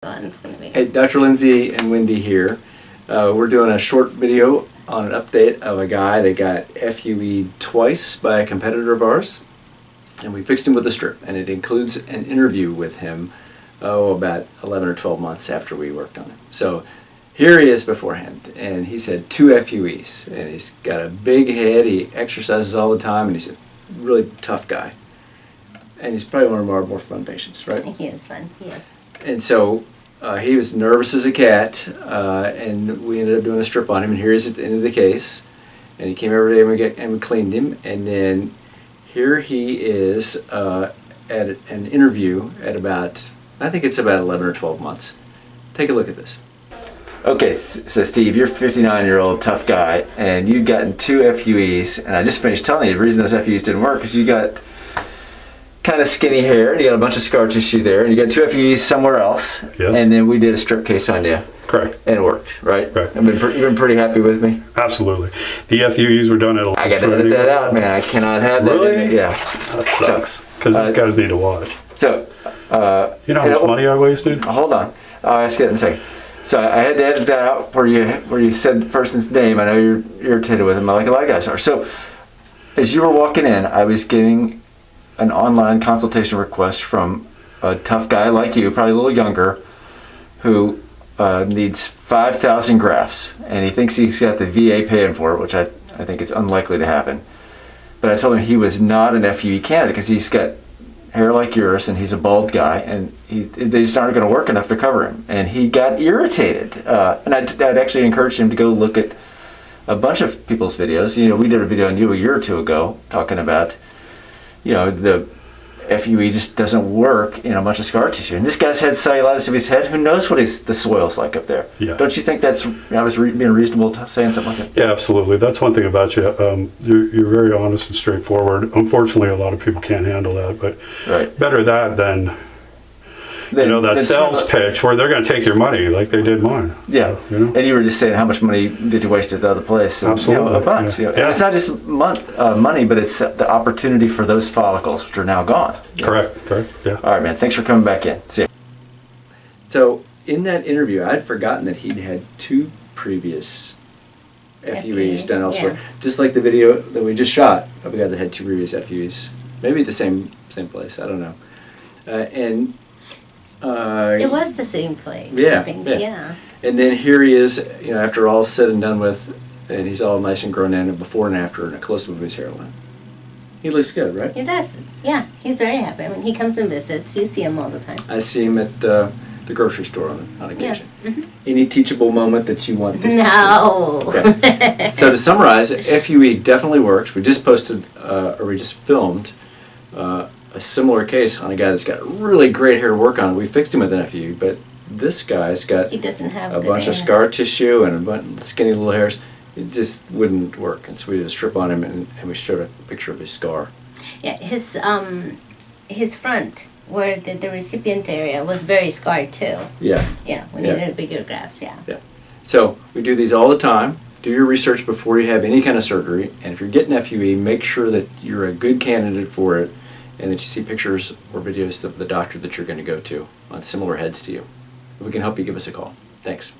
It's gonna be. Hey, Dr. Lindsey and Wendy here. We're doing a short video on an update of a guy that got FUE'd twice by a competitor of ours, and we fixed him with a strip, and it includes an interview with him about 11 or 12 months after we worked on him. So here he is beforehand, and he's had 2 FUEs, and he's got a big head, he exercises all the time, and he's a really tough guy. And he's probably one of our more fun patients, right? He is fun, yes. And so he was nervous as a cat, and we ended up doing a strip on him, and here's at the end of the case. And he came every day and we cleaned him, and then here he is at an interview at about, I think it's about 11 or 12 months. Take a look at this. Okay, so Steve, you're a 59-year-old tough guy, and you've gotten 2 FUEs, and I just finished telling you the reason those FUEs didn't work is you got kind of skinny hair, and you got a bunch of scar tissue there, and you got 2 FUEs somewhere else, yes. And then we did a strip case on you. Correct. And it worked, right? Right. You've been pretty happy with me? Absolutely. The FUEs were done at a... I got to edit that out, man. I cannot have that. Really? Yeah. That sucks, because these guys need to watch. So, you know how much money I wasted? Hold on. I'll ask you that in a second. So I had to edit that out where you said the person's name. I know you're irritated with him, like a lot of guys are. So, as you were walking in, I was getting an online consultation request from a tough guy like you, probably a little younger, who needs 5,000 grafts, and he thinks he's got the VA paying for it, which I think is unlikely to happen. But I told him he was not an FUE candidate because he's got hair like yours, and he's a bald guy, and they just aren't going to work enough to cover him. And he got irritated, and I'd actually encouraged him to go look at a bunch of people's videos. You know, we did a video on you a year or two ago talking about, you know, the FUE just doesn't work in a bunch of scar tissue. And this guy's had cellulitis of his head. Who knows what the soil's like up there? Yeah. Don't you think I was being reasonable saying something like that? Yeah, absolutely. That's one thing about you. You're very honest and straightforward. Unfortunately, a lot of people can't handle that. But right. Better that than that sales pitch where they're going to take your money like they did mine. Yeah. So, you know? And you were just saying how much money did you waste at the other place? And, absolutely. A bunch. Yeah. And it's not just money, but it's the opportunity for those follicles, which are now gone. Correct. Yeah. All right, man. Thanks for coming back in. See you. So in that interview, I'd forgotten that he'd had 2 previous FUEs done elsewhere. Yeah. Just like the video that we just shot of a guy that had 2 previous FUEs. Maybe the same place. I don't know. It was the same place. Yeah, I think. Yeah. And then here he is, after all said and done with, and he's all nice and grown in, and before and after, and a close-up of his hairline. He looks good, right? He does. Yeah, he's very happy. I mean, he comes and visits. You see him all the time. I see him at the grocery store on occasion. Yeah. Mm-hmm. Any teachable moment that you want to No. Okay. So to summarize, FUE definitely works. We just posted, or we just filmed a similar case on a guy that's got really great hair to work on. We fixed him with an FUE, but this guy's got he doesn't have a bunch of scar tissue and a bunch of skinny little hairs. It just wouldn't work, and so we did a strip on him, and we showed a picture of his scar. Yeah, his front, where the recipient area was very scarred too. Yeah. Yeah, we needed bigger grafts. Yeah. Yeah. So we do these all the time. Do your research before you have any kind of surgery, and if you're getting FUE, make sure that you're a good candidate for it, and that you see pictures or videos of the doctor that you're going to go to on similar heads to you. If we can help you, give us a call. Thanks.